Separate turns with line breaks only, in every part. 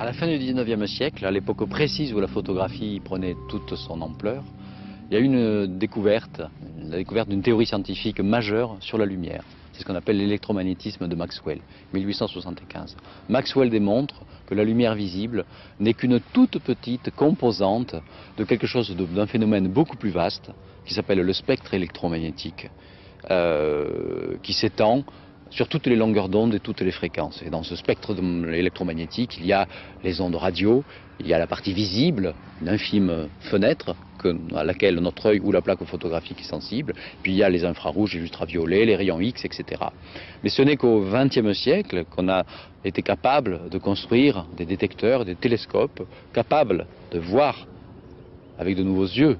À la fin du 19e siècle, à l'époque précise où la photographie prenait toute son ampleur, il y a eu une découverte, la découverte d'une théorie scientifique majeure sur la lumière. C'est ce qu'on appelle l'électromagnétisme de Maxwell, 1875. Maxwell démontre que la lumière visible n'est qu'une toute petite composante de quelque chose, d'un phénomène beaucoup plus vaste, qui s'appelle le spectre électromagnétique, qui s'étend sur toutes les longueurs d'onde et toutes les fréquences. Et dans ce spectre électromagnétique, il y a les ondes radio, il y a la partie visible, une infime fenêtre à laquelle notre œil ou la plaque photographique est sensible, puis il y a les infrarouges, les ultraviolets, les rayons X, etc. Mais ce n'est qu'au XXe siècle qu'on a été capable de construire des détecteurs, des télescopes, capables de voir avec de nouveaux yeux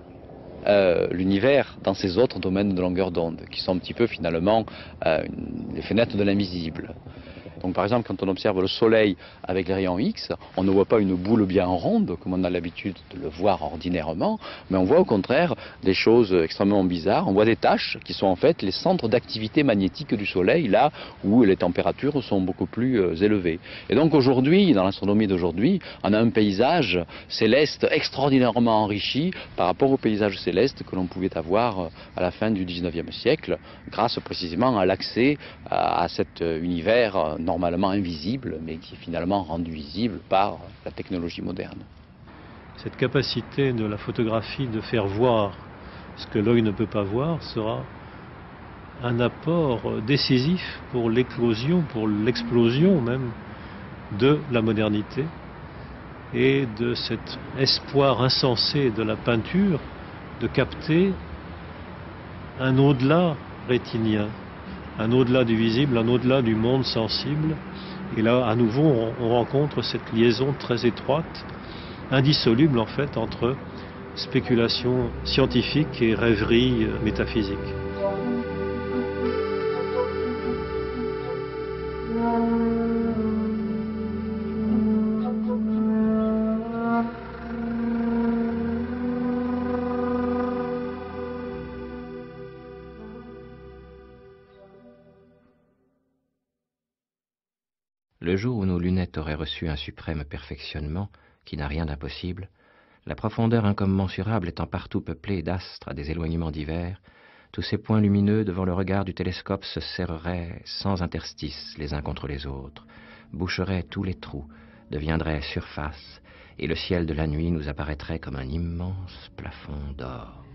l'univers dans ces autres domaines de longueur d'onde, qui sont un petit peu finalement les fenêtres de l'invisible. Donc par exemple, quand on observe le soleil avec les rayons X, on ne voit pas une boule bien ronde, comme on a l'habitude de le voir ordinairement, mais on voit au contraire des choses extrêmement bizarres. On voit des taches qui sont en fait les centres d'activité magnétique du soleil, là où les températures sont beaucoup plus élevées. Et donc aujourd'hui, dans l'astronomie d'aujourd'hui, on a un paysage céleste extraordinairement enrichi par rapport au paysage céleste que l'on pouvait avoir à la fin du 19e siècle, grâce précisément à l'accès à cet univers normalement invisible, mais qui est finalement rendu visible par la technologie moderne.
Cette capacité de la photographie de faire voir ce que l'œil ne peut pas voir sera un apport décisif pour l'éclosion, pour l'explosion même de la modernité et de cet espoir insensé de la peinture de capter un au-delà rétinien, un au-delà du visible, un au-delà du monde sensible. Et là, à nouveau, on rencontre cette liaison très étroite, indissoluble en fait, entre spéculation scientifique et rêverie métaphysique.
Le jour où nos lunettes auraient reçu un suprême perfectionnement, qui n'a rien d'impossible, la profondeur incommensurable étant partout peuplée d'astres à des éloignements divers, tous ces points lumineux devant le regard du télescope se serreraient sans interstice les uns contre les autres, boucheraient tous les trous, deviendraient surface, et le ciel de la nuit nous apparaîtrait comme un immense plafond d'or.